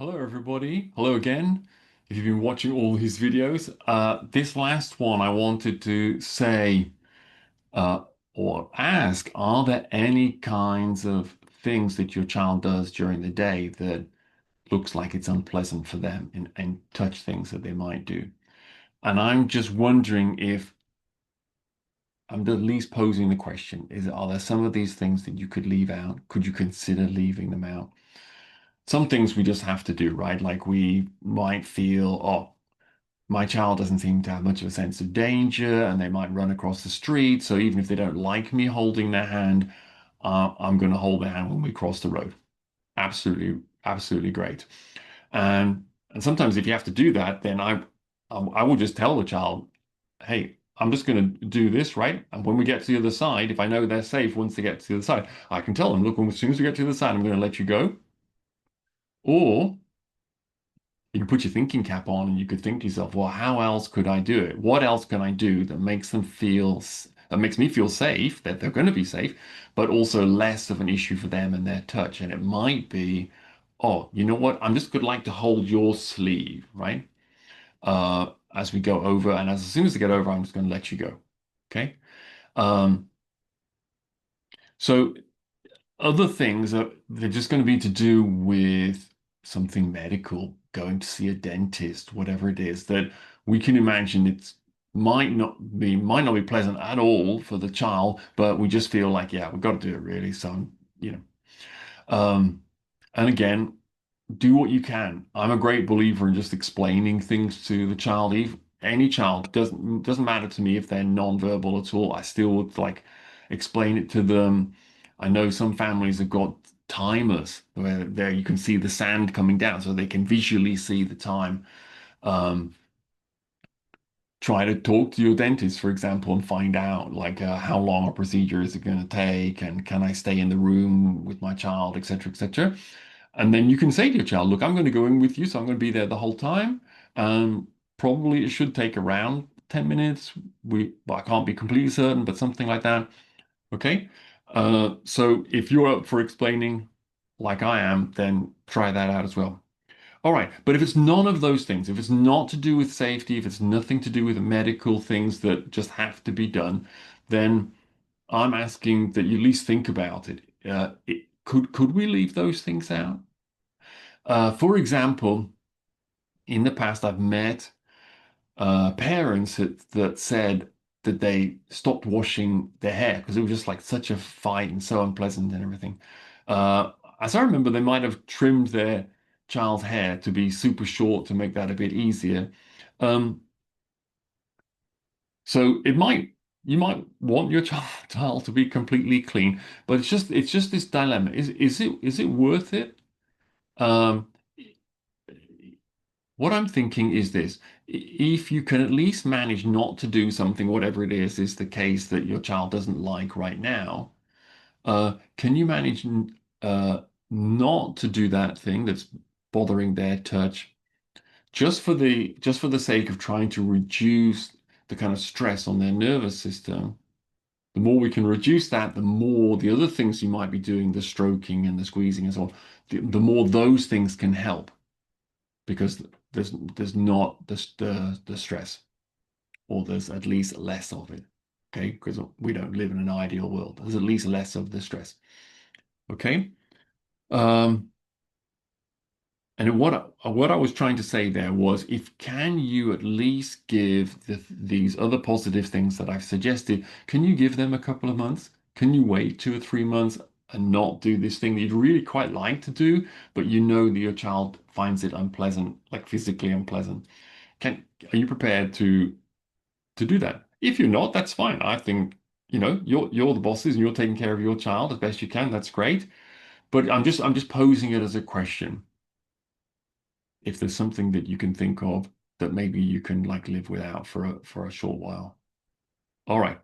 Hello, everybody. Hello again. If you've been watching all these videos, this last one I wanted to say uh, or ask, are there any kinds of things that your child does during the day that looks like it's unpleasant for them and touch things that they might do? And I'm just wondering if I'm at least posing the question, are there some of these things that you could leave out? Could you consider leaving them out? Some things we just have to do, right? Like we might feel, oh, my child doesn't seem to have much of a sense of danger and they might run across the street. So even if they don't like me holding their hand, I'm going to hold their hand when we cross the road. Absolutely, absolutely great. And sometimes if you have to do that, then I will just tell the child, hey, I'm just going to do this, right? And when we get to the other side, if I know they're safe once they get to the other side, I can tell them, look, as soon as we get to the other side, I'm going to let you go. Or you can put your thinking cap on and you could think to yourself, well, how else could I do it? What else can I do that makes them feel, that makes me feel safe, that they're going to be safe, but also less of an issue for them and their touch? And it might be, oh, you know what? I'm just good like to hold your sleeve, right? As we go over, and as soon as they get over, I'm just going to let you go. Okay. Um, so other things are they're just going to be to do with something medical, going to see a dentist, whatever it is that we can imagine it's might not be pleasant at all for the child, but we just feel like, yeah, we've got to do it really. So, you know, um, and again, do what you can. I'm a great believer in just explaining things to the child. If any child doesn't matter to me if they're non-verbal at all. I still would like explain it to them. I know some families have got timers where there you can see the sand coming down, so they can visually see the time. Um, Try to talk to your dentist, for example, and find out like how long a procedure is it going to take, and can I stay in the room with my child, etc., etc. And then you can say to your child, look, I'm going to go in with you, so I'm going to be there the whole time. Probably it should take around 10 minutes. Well, I can't be completely certain, but something like that. Okay. So if you're up for explaining like I am, then try that out as well. All right. But if it's none of those things, if it's not to do with safety, if it's nothing to do with medical things that just have to be done, then I'm asking that you at least think about it. Could we leave those things out? For example, in the past, I've met parents that said that they stopped washing their hair because it was just like such a fight and so unpleasant and everything. As I remember, they might have trimmed their child's hair to be super short to make that a bit easier. Um, so you might want your child to be completely clean, but it's just this dilemma. Is it worth it? Um, What I'm thinking is this. If you can at least manage not to do something, whatever it is the case that your child doesn't like right now, can you manage uh, not to do that thing that's bothering their touch just for the sake of trying to reduce the kind of stress on their nervous system? The more we can reduce that, the more the other things you might be doing, the stroking and the squeezing and so on, the more those things can help because there's not the stress, or there's at least less of it. Okay, because we don't live in an ideal world. There's at least less of the stress. Okay. Um, and what I was trying to say there was, if can you at least give these other positive things that I've suggested, can you give them a couple of months? Can you wait 2 or 3 months and not do this thing that you'd really quite like to do, but you know that your child finds it unpleasant, like physically unpleasant? Are you prepared to do that? If you're not, that's fine. I think, you're the bosses and you're taking care of your child as best you can. That's great. But I'm just posing it as a question. If there's something that you can think of that maybe you can like live without for a short while. All right.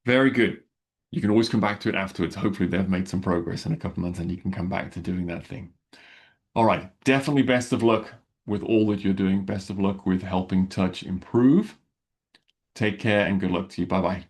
Very good. You can always come back to it afterwards. Hopefully they've made some progress in a couple of months and you can come back to doing that thing. All right. Definitely best of luck with all that you're doing. Best of luck with helping touch improve. Take care and good luck to you. Bye bye.